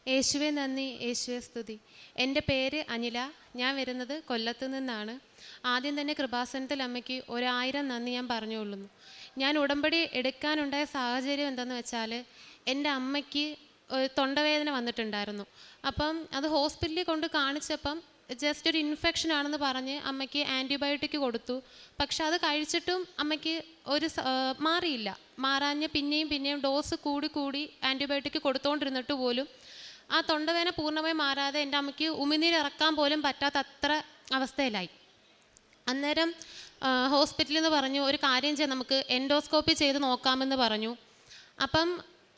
യേശുവെ നന്ദി, യേശുവെ സ്തുതി. എൻ്റെ പേര് അനില. ഞാൻ വരുന്നത് കൊല്ലത്ത് നിന്നാണ്. ആദ്യം തന്നെ കൃപാസനത്തിൽ അമ്മയ്ക്ക് 1000 നന്ദി ഞാൻ പറഞ്ഞുകൊള്ളുന്നു. ഞാൻ ഉടമ്പടി എടുക്കാനുണ്ടായ സാഹചര്യം എന്തെന്ന് വെച്ചാൽ, എൻ്റെ അമ്മയ്ക്ക് തൊണ്ടവേദന വന്നിട്ടുണ്ടായിരുന്നു. അപ്പം അത് ഹോസ്പിറ്റലിൽ കൊണ്ട് കാണിച്ചപ്പം ജസ്റ്റ് ഒരു ഇൻഫെക്ഷൻ ആണെന്ന് പറഞ്ഞ് അമ്മയ്ക്ക് ആൻറ്റിബയോട്ടിക് കൊടുത്തു. പക്ഷെ അത് കഴിച്ചിട്ടും അമ്മയ്ക്ക് മാറിയില്ല. മാറാഞ്ഞ് പിന്നെയും ഡോസ് കൂടി ആൻറ്റിബയോട്ടിക് കൊടുത്തുകൊണ്ടിരുന്നിട്ട് പോലും ആ തൊണ്ടവേദന പൂർണ്ണമായി മാറാതെ എൻ്റെ അമ്മയ്ക്ക് ഉമിനീരിറക്കാൻ പോലും പറ്റാത്ത അത്ര അവസ്ഥയിലായി. അന്നേരം ഹോസ്പിറ്റലിൽ നിന്ന് പറഞ്ഞു, ഒരു കാര്യം ചെയ്യാം, നമുക്ക് എൻഡോസ്കോപ്പി ചെയ്ത് നോക്കാമെന്ന് പറഞ്ഞു. അപ്പം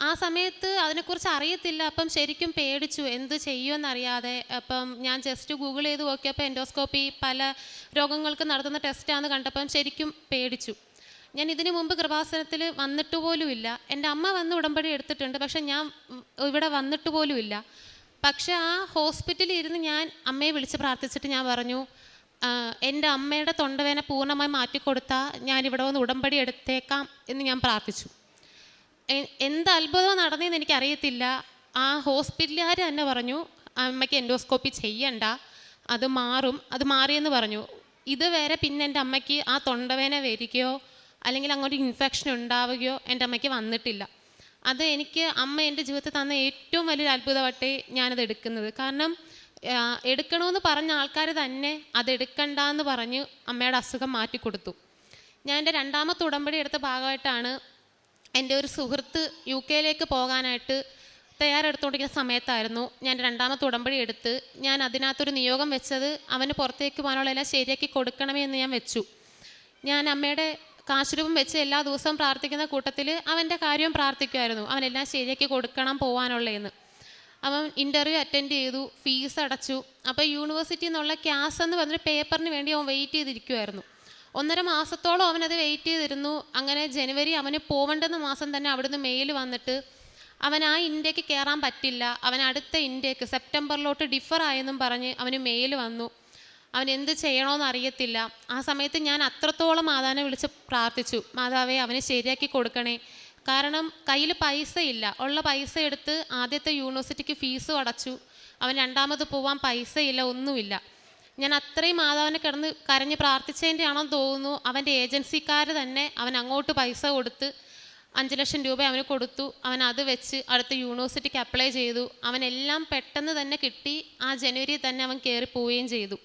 ആ സമയത്ത് അതിനെക്കുറിച്ച് അറിയത്തില്ല. അപ്പം ശരിക്കും പേടിച്ചു, എന്ത് ചെയ്യുമെന്നറിയാതെ. അപ്പം ഞാൻ ജസ്റ്റ് ഗൂഗിൾ ചെയ്ത് നോക്കിയപ്പോൾ എൻഡോസ്കോപ്പി പല രോഗങ്ങൾക്ക് നടത്തുന്ന ടെസ്റ്റാണെന്ന് കണ്ടപ്പം ശരിക്കും പേടിച്ചു. ഞാൻ ഇതിനു മുമ്പ് കൃപാസനത്തിൽ വന്നിട്ട് പോലുമില്ല. എൻ്റെ അമ്മ വന്ന് ഉടമ്പടി എടുത്തിട്ടുണ്ട്, പക്ഷെ ഞാൻ ഇവിടെ വന്നിട്ട് പോലുമില്ല. പക്ഷെ ആ ഹോസ്പിറ്റലിൽ ഇരുന്ന് ഞാൻ അമ്മയെ വിളിച്ച് പ്രാർത്ഥിച്ചിട്ട് ഞാൻ പറഞ്ഞു, എൻ്റെ അമ്മയുടെ തൊണ്ടവേദന പൂർണ്ണമായി മാറ്റിക്കൊടുത്താൽ ഞാനിവിടെ വന്ന് ഉടമ്പടി എടുത്തേക്കാം എന്ന് ഞാൻ പ്രാർത്ഥിച്ചു. എന്ത് അത്ഭുതം നടന്നതെന്ന് എനിക്കറിയത്തില്ല. ആ ഹോസ്പിറ്റലുകാർ തന്നെ പറഞ്ഞു, അമ്മയ്ക്ക് എൻഡോസ്കോപ്പി ചെയ്യണ്ട, അത് മാറിയെന്ന് പറഞ്ഞു. ഇതുവരെ പിന്നെ എൻ്റെ അമ്മയ്ക്ക് ആ തൊണ്ടവേദന വരികയോ അല്ലെങ്കിൽ അങ്ങോട്ട് ഇൻഫെക്ഷൻ ഉണ്ടാവുകയോ എൻ്റെ അമ്മയ്ക്ക് വന്നിട്ടില്ല. അത് എനിക്ക് അമ്മ എൻ്റെ ജീവിതത്തിൽ തന്ന ഏറ്റവും വലിയൊരു അത്ഭുതമായിട്ടേ ഞാനത് എടുക്കുന്നത്. കാരണം എടുക്കണമെന്ന് പറഞ്ഞ ആൾക്കാർ തന്നെ അതെടുക്കണ്ടെന്ന് പറഞ്ഞ് അമ്മയുടെ അസുഖം മാറ്റിക്കൊടുത്തു. ഞാൻ എൻ്റെ രണ്ടാമത്തെ ഉടമ്പടി എടുത്ത ഭാഗമായിട്ടാണ് എൻ്റെ ഒരു സുഹൃത്ത് UK പോകാനായിട്ട് തയ്യാറെടുത്തുകൊണ്ടിരിക്കുന്ന സമയത്തായിരുന്നു ഞാൻ രണ്ടാമത്തെ ഉടമ്പടി എടുത്ത്. ഞാൻ അതിനകത്തൊരു നിയോഗം വെച്ചത്, അവന് പുറത്തേക്ക് പോകാനുള്ള എല്ലാം ശരിയാക്കി കൊടുക്കണമേ എന്ന് ഞാൻ വെച്ചു. ഞാൻ അമ്മയുടെ കാശുരൂപം വെച്ച് എല്ലാ ദിവസവും പ്രാർത്ഥിക്കുന്ന കൂട്ടത്തിൽ അവൻ്റെ കാര്യവും പ്രാർത്ഥിക്കുമായിരുന്നു, അവനെല്ലാം ശരിയാക്കി കൊടുക്കണം പോകാനുള്ളതെന്ന്. അവൻ ഇൻ്റർവ്യൂ അറ്റൻഡ് ചെയ്തു, ഫീസ് അടച്ചു. അപ്പോൾ യൂണിവേഴ്സിറ്റിയിൽ നിന്നുള്ള ക്യാസ് എന്ന് പറഞ്ഞൊരു പേപ്പറിന് വേണ്ടി അവൻ വെയിറ്റ് ചെയ്തിരിക്കുമായിരുന്നു. 1.5 മാസത്തോളം അവനത് വെയിറ്റ് ചെയ്തിരുന്നു. അങ്ങനെ ജനുവരി അവന് പോവേണ്ടുന്ന മാസം തന്നെ അവിടുന്ന് മെയിൽ വന്നിട്ട് അവൻ ആ ഇന്ത്യക്ക് കയറാൻ പറ്റില്ല, അവൻ അടുത്ത ഇന്ത്യക്ക് സെപ്റ്റംബറിലോട്ട് ഡിഫർ ആയെന്നും പറഞ്ഞ് അവന് മെയിൽ വന്നു. അവൻ എന്ത് ചെയ്യണമെന്ന് അറിയത്തില്ല. ആ സമയത്ത് ഞാൻ അത്രത്തോളം മാതാവിനെ വിളിച്ച് പ്രാർത്ഥിച്ചു, മാതാവേ അവന് ശരിയാക്കി കൊടുക്കണേ. കാരണം കയ്യിൽ പൈസ ഇല്ല. ഉള്ള പൈസ എടുത്ത് ആദ്യത്തെ യൂണിവേഴ്സിറ്റിക്ക് ഫീസും അടച്ചു. അവൻ രണ്ടാമത് പോവാൻ പൈസയില്ല, ഒന്നുമില്ല. ഞാൻ അത്രയും മാതാവിനെ കിടന്ന് കരഞ്ഞ് പ്രാർത്ഥിച്ചതിൻ്റെ ആണെന്ന് തോന്നുന്നു. അവൻ്റെ ഏജൻസിക്കാർ തന്നെ അവൻ അങ്ങോട്ട് പൈസ കൊടുത്ത് 5 ലക്ഷം രൂപ അവന് കൊടുത്തു. അവൻ അത് വെച്ച് അടുത്ത യൂണിവേഴ്സിറ്റിക്ക് അപ്ലൈ ചെയ്തു. അവനെല്ലാം പെട്ടെന്ന് തന്നെ കിട്ടി. ആ ജനുവരിയിൽ തന്നെ അവൻ കയറി പോവുകയും ചെയ്തു.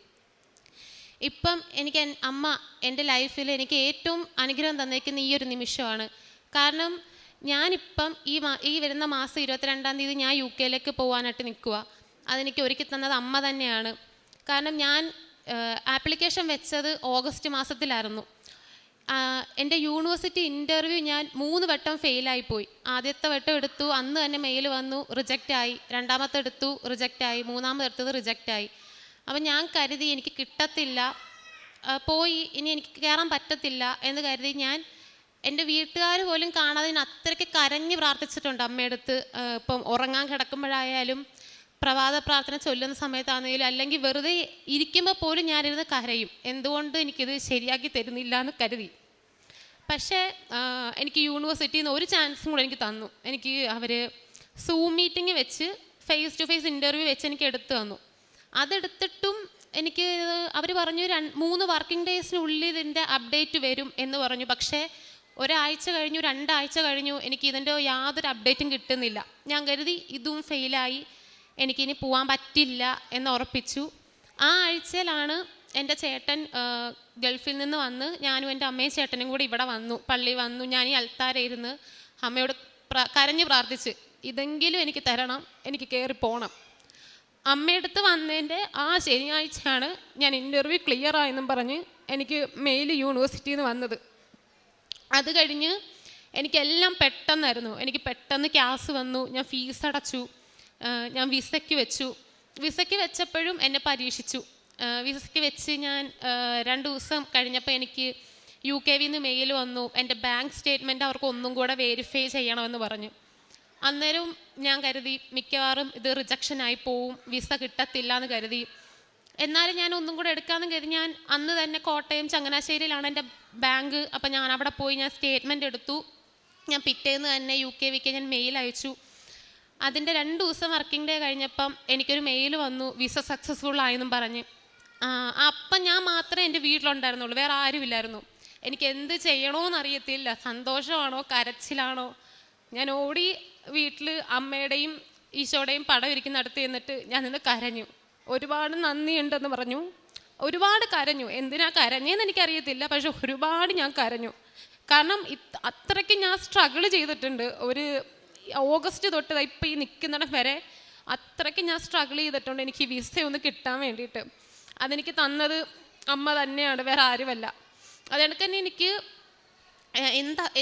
ഇപ്പം എനിക്ക് അമ്മ എൻ്റെ ലൈഫിൽ എനിക്ക് ഏറ്റവും അനുഗ്രഹം തന്നേക്കുന്ന ഈ ഒരു നിമിഷമാണ്. കാരണം ഞാനിപ്പം ഈ വരുന്ന മാസം 22-ാം തീയതി ഞാൻ UK പോകാനായിട്ട് നിൽക്കുക. അതെനിക്ക് ഒരുക്കി തന്നത് അമ്മ തന്നെയാണ്. കാരണം ഞാൻ ആപ്ലിക്കേഷൻ വെച്ചത് ഓഗസ്റ്റ് മാസത്തിലായിരുന്നു. എൻ്റെ യൂണിവേഴ്സിറ്റി ഇൻ്റർവ്യൂ ഞാൻ 3 വട്ടം ഫെയിലായിപ്പോയി. ആദ്യത്തെ വട്ടം എടുത്തു, അന്ന് തന്നെ മെയിൽ വന്നു, റിജക്റ്റായി. രണ്ടാമത്തെ എടുത്തു, റിജക്റ്റായി. മൂന്നാമതെടുത്തത് റിജക്റ്റായി. അപ്പം ഞാൻ കരുതി എനിക്ക് കിട്ടത്തില്ല, പോയി ഇനി എനിക്ക് കയറാൻ പറ്റത്തില്ല എന്ന് കരുതി ഞാൻ എൻ്റെ വീട്ടുകാർ പോലും കാണാതെ ഞാൻ അത്രയ്ക്ക് കരഞ്ഞ് പ്രാർത്ഥിച്ചിട്ടുണ്ട് അമ്മയടുത്ത്. ഇപ്പം ഉറങ്ങാൻ കിടക്കുമ്പോഴായാലും പ്രഭാത പ്രാർത്ഥന ചൊല്ലുന്ന സമയത്താണെങ്കിലും അല്ലെങ്കിൽ വെറുതെ ഇരിക്കുമ്പോൾ പോലും ഞാനിരുന്ന് കരയും, എന്തുകൊണ്ട് എനിക്കിത് ശരിയാക്കി തരുന്നില്ല എന്ന് കരുതി. പക്ഷേ എനിക്ക് യൂണിവേഴ്സിറ്റിയിൽ നിന്ന് ഒരു ചാൻസും കൂടെ എനിക്ക് തന്നു. എനിക്ക് അവർ സൂം മീറ്റിംഗ് വെച്ച് ഫേസ് ടു ഫേസ് ഇൻ്റർവ്യൂ വെച്ച് എനിക്ക് എടുത്തു തന്നു. അതെടുത്തിട്ടും എനിക്ക് അവർ പറഞ്ഞു 3 വർക്കിംഗ് ഡേയ്സിനുള്ളിൽ ഇതിൻ്റെ അപ്ഡേറ്റ് വരും എന്ന് പറഞ്ഞു. പക്ഷേ ഒരാഴ്ച കഴിഞ്ഞു, 2 ആഴ്ച കഴിഞ്ഞു, എനിക്ക് ഇതിൻ്റെ യാതൊരു അപ്ഡേറ്റും കിട്ടുന്നില്ല. ഞാൻ കരുതി ഇതും ഫെയിലായി, എനിക്കിനി പോകാൻ പറ്റില്ല എന്ന് ഉറപ്പിച്ചു. ആ ആഴ്ചയിലാണ് എൻ്റെ ചേട്ടൻ ഗൾഫിൽ നിന്ന് വന്ന് ഞാനും എൻ്റെ അമ്മയും ചേട്ടനും കൂടി ഇവിടെ വന്നു, പള്ളി വന്നു. ഞാൻ ഈ അൽത്താരയിരുന്ന് അമ്മയോട് കരഞ്ഞ് പ്രാർത്ഥിച്ച്, ഇതെങ്കിലും എനിക്ക് തരണം, എനിക്ക് കയറി പോകണം. അമ്മയടുത്ത് വന്നതിൻ്റെ ആ ശനിയാഴ്ചയാണ് ഞാൻ ഇൻ്റർവ്യൂ ക്ലിയർ ആയെന്നും പറഞ്ഞ് എനിക്ക് മെയിൽ യൂണിവേഴ്സിറ്റിയിൽ നിന്ന് വന്നത്. അത് കഴിഞ്ഞ് എനിക്കെല്ലാം പെട്ടെന്നായിരുന്നു. എനിക്ക് പെട്ടെന്ന് ക്യാഷ് വന്നു, ഞാൻ ഫീസ് അടച്ചു, ഞാൻ വിസയ്ക്ക് വെച്ചു. വിസയ്ക്ക് വെച്ചപ്പോഴും എന്നെ പരീക്ഷിച്ചു. വിസയ്ക്ക് വെച്ച് ഞാൻ 2 ദിവസം കഴിഞ്ഞപ്പോൾ എനിക്ക് UK നിന്ന് മെയിൽ വന്നു, എൻ്റെ ബാങ്ക് സ്റ്റേറ്റ്മെൻറ്റ് അവർക്ക് ഒന്നും കൂടെ വെരിഫൈ ചെയ്യണമെന്ന് പറഞ്ഞു. അന്നേരം ഞാൻ കരുതി മിക്കവാറും ഇത് റിജക്ഷനായി പോവും, വിസ കിട്ടത്തില്ല എന്ന് കരുതി. എന്നാലും ഞാൻ ഒന്നും കൂടെ എടുക്കാമെന്ന് കരുതി ഞാൻ അന്ന് തന്നെ കോട്ടയം ചങ്ങനാശ്ശേരിയിലാണ് എൻ്റെ ബാങ്ക്. അപ്പം ഞാൻ അവിടെ പോയി ഞാൻ സ്റ്റേറ്റ്മെൻറ്റ് എടുത്തു. ഞാൻ പിറ്റേന്ന് തന്നെ UK ഞാൻ മെയിൽ അയച്ചു. അതിൻ്റെ 2 ദിവസം വർക്കിംഗ് ഡേ കഴിഞ്ഞപ്പം എനിക്കൊരു മെയിൽ വന്നു, വിസ സക്സസ്ഫുൾ ആയെന്നും പറഞ്ഞ്. അപ്പം ഞാൻ മാത്രമേ എൻ്റെ വീട്ടിലുണ്ടായിരുന്നുള്ളൂ, വേറെ ആരുമില്ലായിരുന്നു. എനിക്ക് എന്ത് ചെയ്യണമെന്നറിയത്തില്ല, സന്തോഷമാണോ കരച്ചിലാണോ. ഞാൻ ഓടി വീട്ടിൽ അമ്മയുടെയും ഈശോയുടെയും പടം ഇരിക്കുന്നിടത്ത് ചെന്നിട്ട് ഞാൻ നിന്ന് കരഞ്ഞു. ഒരുപാട് നന്ദിയുണ്ടെന്ന് പറഞ്ഞു, ഒരുപാട് കരഞ്ഞു. എന്തിനാ കരഞ്ഞേന്ന് എനിക്കറിയത്തില്ല, പക്ഷെ ഒരുപാട് ഞാൻ കരഞ്ഞു. കാരണം അത്രയ്ക്ക് ഞാൻ സ്ട്രഗിൾ ചെയ്തിട്ടുണ്ട്. ഒരു ഓഗസ്റ്റ് തൊട്ട് ഇപ്പം ഈ നിൽക്കുന്നിടം വരെ അത്രയ്ക്ക് ഞാൻ സ്ട്രഗിൾ ചെയ്തിട്ടുണ്ട് എനിക്ക് ഈ വിസ ഒന്ന് കിട്ടാൻ വേണ്ടിയിട്ട്. അതെനിക്ക് തന്നത് അമ്മ തന്നെയാണ്, വേറെ ആരുമല്ല. അതുകൊണ്ട് തന്നെ എനിക്ക്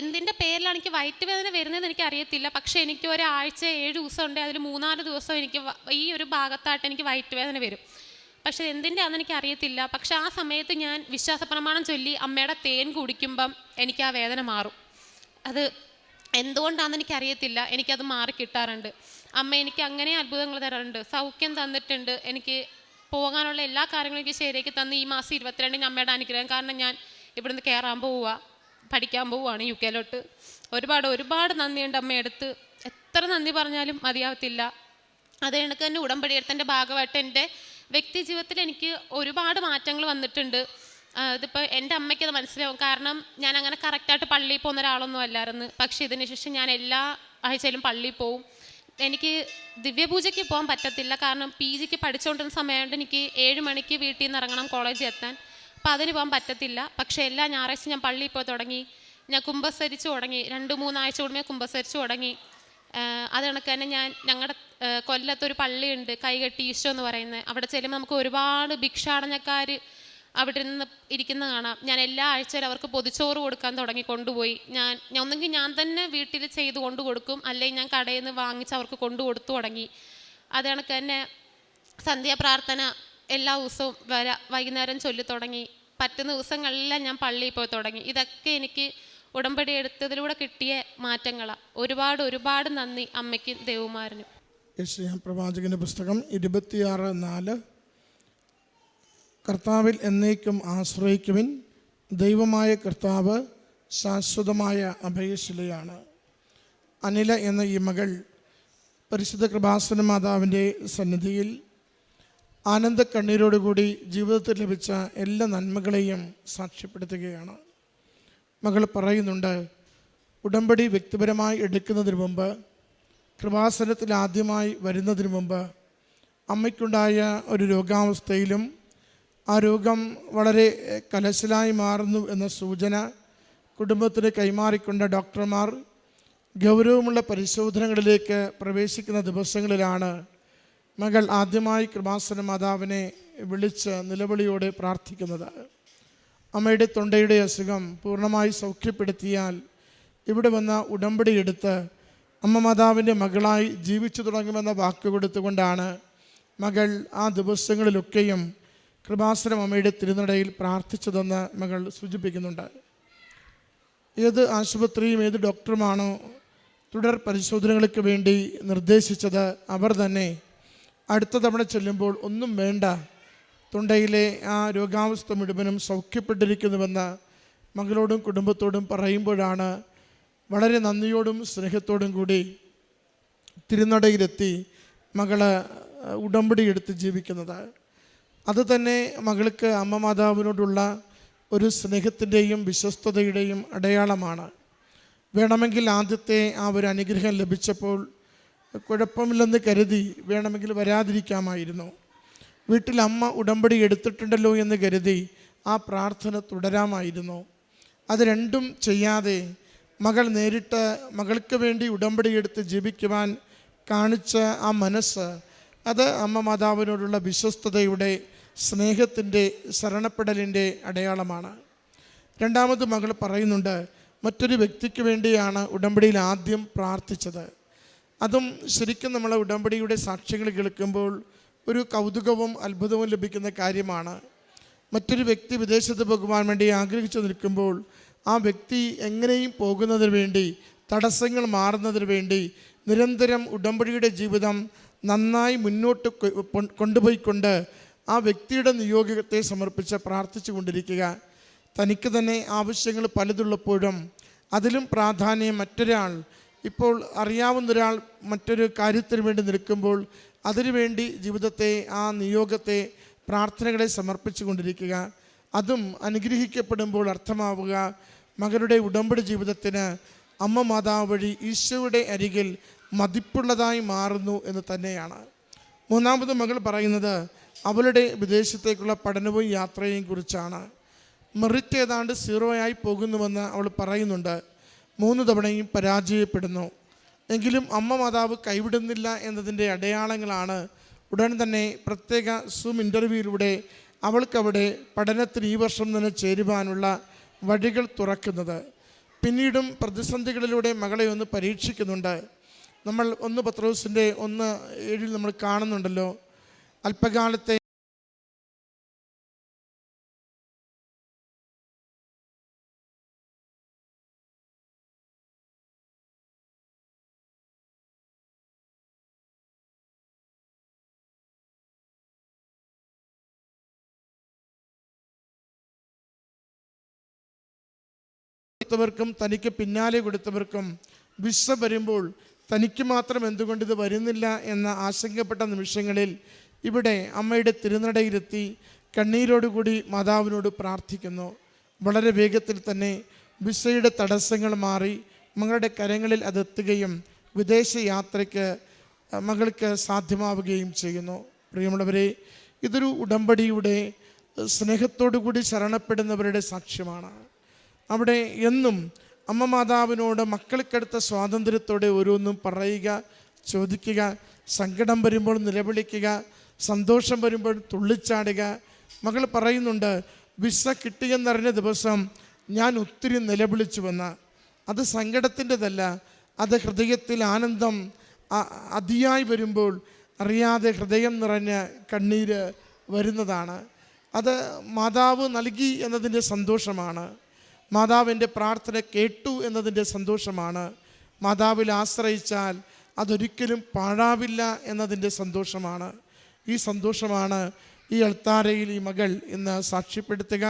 എന്തിൻ്റെ പേരിലാണ് എനിക്ക് വയറ്റ് വേദന വരുന്നതെന്ന് എനിക്കറിയത്തില്ല. പക്ഷേ എനിക്ക് ഒരാഴ്ച 7 ദിവസം ഉണ്ട്, അതിൽ 3-4 ദിവസം എനിക്ക് ഈ ഒരു ഭാഗത്തായിട്ട് എനിക്ക് വയറ്റ് വേദന വരും. പക്ഷേ എന്തിൻ്റെ ആണെന്ന് എനിക്കറിയത്തില്ല. പക്ഷേ ആ സമയത്ത് ഞാൻ വിശ്വാസ പ്രമാണം ചൊല്ലി അമ്മയുടെ തേൻ കുടിക്കുമ്പം എനിക്ക് ആ വേദന മാറും. അത് എന്തുകൊണ്ടാണെന്ന് എനിക്കറിയത്തില്ല, എനിക്കത് മാറി കിട്ടാറുണ്ട്. അമ്മ എനിക്ക് അങ്ങനെ അത്ഭുതങ്ങൾ തരാറുണ്ട്, സൗഖ്യം തന്നിട്ടുണ്ട്. എനിക്ക് പോകാനുള്ള എല്ലാ കാര്യങ്ങളും എനിക്ക് ശരിയാക്കി തന്ന് ഈ മാസം 22-ന് അമ്മയുടെ അനുഗ്രഹം. കാരണം ഞാൻ ഇവിടുന്ന് കയറാൻ പോവുക, പഠിക്കാൻ പോവുകയാണ് UK-ലോട്ട്. ഒരുപാട് നന്ദിയുണ്ട് അമ്മയെടുത്ത്. എത്ര നന്ദി പറഞ്ഞാലും മതിയാവത്തില്ല. അത് കണക്ക് തന്നെ ഉടമ്പടി എടുത്തതിൻ്റെ ഭാഗമായിട്ട് എൻ്റെ വ്യക്തി ജീവിതത്തിൽ എനിക്ക് ഒരുപാട് മാറ്റങ്ങൾ വന്നിട്ടുണ്ട്. ഇതിപ്പോൾ എൻ്റെ അമ്മയ്ക്കത് മനസ്സിലാവും. കാരണം ഞാൻ അങ്ങനെ കറക്റ്റായിട്ട് പള്ളിയിൽ പോകുന്ന ഒരാളൊന്നും അല്ലായിരുന്നു. പക്ഷേ ഇതിന് ശേഷം ഞാൻ എല്ലാ ആഴ്ചയിലും പള്ളിയിൽ പോവും. എനിക്ക് ദിവ്യപൂജയ്ക്ക് പോകാൻ പറ്റത്തില്ല, കാരണം PGക്ക് പഠിച്ചുകൊണ്ടിരുന്ന സമയമായിട്ട് എനിക്ക് 7 മണിക്ക് വീട്ടിൽ നിന്ന് ഇറങ്ങണം കോളേജിൽ എത്താൻ. അപ്പം അതിന് പോകാൻ പറ്റത്തില്ല. പക്ഷേ എല്ലാ ഞായറാഴ്ച ഞാൻ പള്ളിയിൽ പോയി തുടങ്ങി. ഞാൻ കുമ്പസരിച്ച് തുടങ്ങി, 2-3 ആഴ്ച കൂടുമ്പോൾ കുമ്പസരിച്ച് തുടങ്ങി. അത് കണക്ക് തന്നെ ഞങ്ങളുടെ കൊല്ലത്തൊരു പള്ളിയുണ്ട്, കൈകെട്ടി ഈശോ എന്ന് പറയുന്നത്. അവിടെ ചെല്ലുമ്പോൾ നമുക്ക് ഒരുപാട് ഭിക്ഷാടനക്കാർ അവിടെ നിന്ന് ഇരിക്കുന്ന കാണാം. ഞാൻ എല്ലാ ആഴ്ചയിലും അവർക്ക് പൊതിച്ചോറ് കൊടുക്കാൻ തുടങ്ങി, കൊണ്ടുപോയി. ഒന്നെങ്കിൽ ഞാൻ തന്നെ വീട്ടിൽ ചെയ്ത് കൊണ്ടു കൊടുക്കും, അല്ലെങ്കിൽ ഞാൻ കടയിൽ നിന്ന് വാങ്ങിച്ച് അവർക്ക് കൊണ്ടു കൊടുത്തു തുടങ്ങി. അത് കണക്ക് തന്നെ സന്ധ്യാപ്രാർത്ഥന എല്ലാ ദിവസവും വൈകുന്നേരം ചൊല്ലി തുടങ്ങി. പറ്റുന്ന ദിവസങ്ങളെല്ലാം ഞാൻ പള്ളിയിൽ പോയി തുടങ്ങി. ഇതൊക്കെ എനിക്ക് ഉടമ്പടി എടുത്തതിലൂടെ കിട്ടിയ മാറ്റങ്ങളാണ്. ഒരുപാട് നന്ദി അമ്മയ്ക്കും ദേവകുമാരനും. യെശയ്യാ പ്രവാചകന്റെ പുസ്തകം 26:4 കർത്താവിൽ എന്നേക്കും ആശ്രയിക്കുവിൻ, ദൈവമായ കർത്താവ് ശാശ്വതമായ അഭയശിലയാണ്. അനില എന്ന ഈ മകൾ പരിശുദ്ധ കൃപാസന മാതാവിൻ്റെ സന്നിധിയിൽ ആനന്ദ കണ്ണീരോടുകൂടി ജീവിതത്തിൽ ലഭിച്ച എല്ലാ നന്മകളെയും സാക്ഷ്യപ്പെടുത്തുകയാണ്. മകൾ പറയുന്നുണ്ട്, ഉടമ്പടി വ്യക്തിപരമായി എടുക്കുന്നതിന് മുമ്പ്, കൃപാസനത്തിൽ ആദ്യമായി വരുന്നതിന് മുമ്പ് അമ്മയ്ക്കുണ്ടായ ഒരു രോഗാവസ്ഥയിലും ആ രോഗം വളരെ കലശലായി മാറുന്നു എന്ന സൂചന കുടുംബത്തിന് കൈമാറിക്കൊണ്ട ഡോക്ടർമാർ ഗൗരവമുള്ള പരിശോധനകളിലേക്ക് പ്രവേശിക്കുന്ന ദിവസങ്ങളിലാണ് മകൾ ആദ്യമായി കൃപാസന മാതാവിനെ വിളിച്ച് നിലവിളിയോടെ പ്രാർത്ഥിക്കുന്നത്. അമ്മയുടെ തൊണ്ടയുടെ അസുഖം പൂർണ്ണമായി സൗഖ്യപ്പെടുത്തിയാൽ ഇവിടെ വന്ന ഉടമ്പടി എടുത്ത് അമ്മ മാതാവിൻ്റെ മകളായി ജീവിച്ചു തുടങ്ങുമെന്ന വാക്ക് കൊടുത്തുകൊണ്ടാണ് മകൾ ആ ദിവസങ്ങളിലൊക്കെയും കൃപാസനം അമ്മയുടെ തിരുനടയിൽ പ്രാർത്ഥിച്ചതെന്ന് മകൾ സൂചിപ്പിക്കുന്നുണ്ട്. ഏത് ആശുപത്രിയും ഏത് ഡോക്ടറുമാണോ തുടർ പരിശോധനകൾക്ക് വേണ്ടി നിർദ്ദേശിച്ചത്, അവർ തന്നെ അടുത്ത തവണ ചെല്ലുമ്പോൾ ഒന്നും വേണ്ട, തൊണ്ടയിലെ ആ രോഗാവസ്ഥ മുഴുവനും സൗഖ്യപ്പെട്ടിരിക്കുന്നുവെന്ന് മകളോടും കുടുംബത്തോടും പറയുമ്പോഴാണ് വളരെ നന്ദിയോടും സ്നേഹത്തോടും കൂടി തിരുനടയിലെത്തി മകള് ഉടമ്പടി എടുത്ത് ജീവിക്കുന്നത്. അത് തന്നെ മകൾക്ക് അമ്മ മാതാവിനോടുള്ള ഒരു സ്നേഹത്തിൻ്റെയും വിശ്വസ്തതയുടെയും അടയാളമാണ്. വേണമെങ്കിൽ ആദ്യത്തെ ആ ഒരു അനുഗ്രഹം ലഭിച്ചപ്പോൾ കുഴപ്പമില്ലെന്ന് കരുതി വേണമെങ്കിൽ വരാതിരിക്കാമായിരുന്നു. വീട്ടിൽ അമ്മ ഉടമ്പടി എടുത്തിട്ടുണ്ടല്ലോ എന്ന് കരുതി ആ പ്രാർത്ഥന തുടരാമായിരുന്നു. അത് രണ്ടും ചെയ്യാതെ മകൾ നേരിട്ട് മകൾക്ക് വേണ്ടി ഉടമ്പടി എടുത്ത് ജീവിക്കുവാൻ കാണിച്ച ആ മനസ്സ്, അത് അമ്മ മാതാവിനോടുള്ള വിശ്വസ്തതയുടെ, സ്നേഹത്തിൻ്റെ, ശരണപ്പെടലിൻ്റെ അടയാളമാണ്. രണ്ടാമത് മകൾ പറയുന്നുണ്ട്, മറ്റൊരു വ്യക്തിക്ക് വേണ്ടിയാണ് ഉടമ്പടിയിൽ ആദ്യം പ്രാർത്ഥിച്ചത്. അതും ശരിക്കും നമ്മൾ ഉടമ്പടിയുടെ സാക്ഷ്യങ്ങൾ കേൾക്കുമ്പോൾ ഒരു കൗതുകവും അത്ഭുതവും ലഭിക്കുന്ന കാര്യമാണ്. മറ്റൊരു വ്യക്തി വിദേശത്ത് പോകുവാൻ വേണ്ടി ആഗ്രഹിച്ചു നിൽക്കുമ്പോൾ ആ വ്യക്തി എങ്ങനെയും പോകുന്നതിന് വേണ്ടി, തടസ്സങ്ങൾ മാറുന്നതിന് വേണ്ടി നിരന്തരം ഉടമ്പടിയുടെ ജീവിതം നന്നായി മുന്നോട്ട് കൊണ്ടുപോയിക്കൊണ്ട് ആ വ്യക്തിയുടെ നിയോഗത്തെ സമർപ്പിച്ച് പ്രാർത്ഥിച്ചു കൊണ്ടിരിക്കുക. തനിക്ക് തന്നെ ആവശ്യങ്ങൾ പലതുള്ളപ്പോഴും അതിലും പ്രാധാന്യം മറ്റൊരാൾ ഇപ്പോൾ അറിയാവുന്ന ഒരാൾ മറ്റൊരു കാര്യത്തിന് വേണ്ടി നിൽക്കുമ്പോൾ അതിനുവേണ്ടി ജീവിതത്തെ, ആ നിയോഗത്തെ, പ്രാർത്ഥനകളെ സമർപ്പിച്ചു കൊണ്ടിരിക്കുക. അതും അനുഗ്രഹിക്കപ്പെടുമ്പോൾ അർത്ഥമാവുക മകളുടെ ഉടമ്പടി ജീവിതത്തിന് അമ്മ മാതാവ് വഴി ഈശോയുടെ അരികിൽ മതിപ്പുള്ളതായി മാറുന്നു എന്ന് തന്നെയാണ്. മൂന്നാമത് മകൾ പറയുന്നത് അവളുടെ വിദേശത്തേക്കുള്ള പഠനവും യാത്രയും കുറിച്ചാണ്. മെറിറ്റ് ഏതാണ്ട് 0 ആയി പോകുന്നുവെന്ന് അവൾ പറയുന്നുണ്ട്. 3 തവണയും പരാജയപ്പെടുന്നു. എങ്കിലും അമ്മ മാതാവ് കൈവിടുന്നില്ല എന്നതിൻ്റെ അടയാളങ്ങളാണ് ഉടൻ തന്നെ പ്രത്യേക സൂം ഇൻ്റർവ്യൂയിലൂടെ അവൾക്കവിടെ പഠനത്തിന് ഈ വർഷം തന്നെ ചേരുവാനുള്ള വഴികൾ തുറക്കുന്നത്. പിന്നീടും പ്രതിസന്ധികളിലൂടെ മകളെ ഒന്ന് പരീക്ഷിക്കുന്നുണ്ട്. നമ്മൾ 1 പത്രോസിൻ്റെ 1:7 നമ്മൾ കാണുന്നുണ്ടല്ലോ, അല്പകാലത്തെ വർക്കും തനിക്ക് പിന്നാലെ കൊടുത്തവർക്കും വിസ വരുമ്പോൾ തനിക്ക് മാത്രം എന്തുകൊണ്ട് ഇത് വരുന്നില്ല എന്ന ആശങ്കപ്പെട്ട നിമിഷങ്ങളിൽ ഇവിടെ അമ്മയുടെ തിരുനടയിലെത്തി കണ്ണീരോടുകൂടി മാതാവിനോട് പ്രാർത്ഥിക്കുന്നു. വളരെ വേഗത്തിൽ തന്നെ വിസയുടെ തടസ്സങ്ങൾ മാറി മകളുടെ കരങ്ങളിൽ അതെത്തുകയും വിദേശ യാത്രയ്ക്ക് മകൾക്ക് സാധ്യമാവുകയും ചെയ്യുന്നു. പ്രിയമുള്ളവരെ, ഇതൊരു ഉടമ്പടിയുടെ സ്നേഹത്തോടു കൂടി ശരണപ്പെടുന്നവരുടെ സാക്ഷ്യമാണ്. അവിടെ എന്നും അമ്മ മാതാവിനോട് മക്കൾക്കെടുത്ത സ്വാതന്ത്ര്യത്തോടെ ഓരോന്നും പറയുക, ചോദിക്കുക, സങ്കടം വരുമ്പോൾ നിലവിളിക്കുക, സന്തോഷം വരുമ്പോൾ തുള്ളിച്ചാടുക. മകൾ പറയുന്നുണ്ട്, വിസ കിട്ടിയെന്നറിഞ്ഞ ദിവസം ഞാൻ ഒത്തിരി നിലവിളിച്ചുവെന്ന്. അത് സങ്കടത്തിൻ്റെതല്ല, അത് ഹൃദയത്തിൽ ആനന്ദം അതിയായി വരുമ്പോൾ അറിയാതെ ഹൃദയം നിറഞ്ഞ് കണ്ണീര് വരുന്നതാണ്. അത് മാതാവ് നൽകി എന്നതിൻ്റെ സന്തോഷമാണ്. മാതാവിൻ്റെ പ്രാർത്ഥന കേട്ടു എന്നതിൻ്റെ സന്തോഷമാണ്. മാതാവിൽ ആശ്രയിച്ചാൽ അതൊരിക്കലും പാഴാവില്ല എന്നതിൻ്റെ സന്തോഷമാണ്. ഈ സന്തോഷമാണ് ഈ അൾത്താരയിൽ ഈ മകൾ ഇന്ന് സാക്ഷ്യപ്പെടുത്തുക.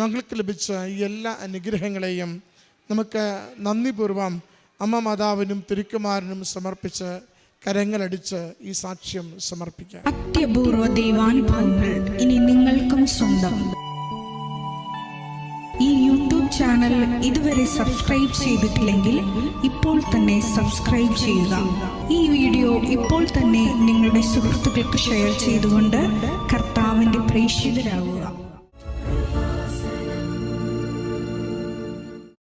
മകൾക്ക് ലഭിച്ച ഈ എല്ലാ അനുഗ്രഹങ്ങളെയും നമുക്ക് നന്ദിപൂർവം അമ്മ മാതാവിനും തിരുക്കുമാരനും സമർപ്പിച്ച് കരങ്ങളടിച്ച് ഈ സാക്ഷ്യം സമർപ്പിക്കാം. അത്യപൂർവ ദൈവാനുഭവങ്ങൾ ഇനി നിങ്ങൾക്കും സ്വന്തം. ഈ യൂട്യൂബ് ചാനൽ ഇതുവരെ സബ്സ്ക്രൈബ് ചെയ്തിട്ടില്ലെങ്കിൽ ഇപ്പോൾ തന്നെ സബ്സ്ക്രൈബ് ചെയ്യുക. ഈ വീഡിയോ ഇപ്പോൾ തന്നെ നിങ്ങളുടെ സുഹൃത്തുക്കൾക്ക് ഷെയർ ചെയ്തുകൊണ്ട് കർത്താവിൻ്റെ പ്രേക്ഷിതരാകുക.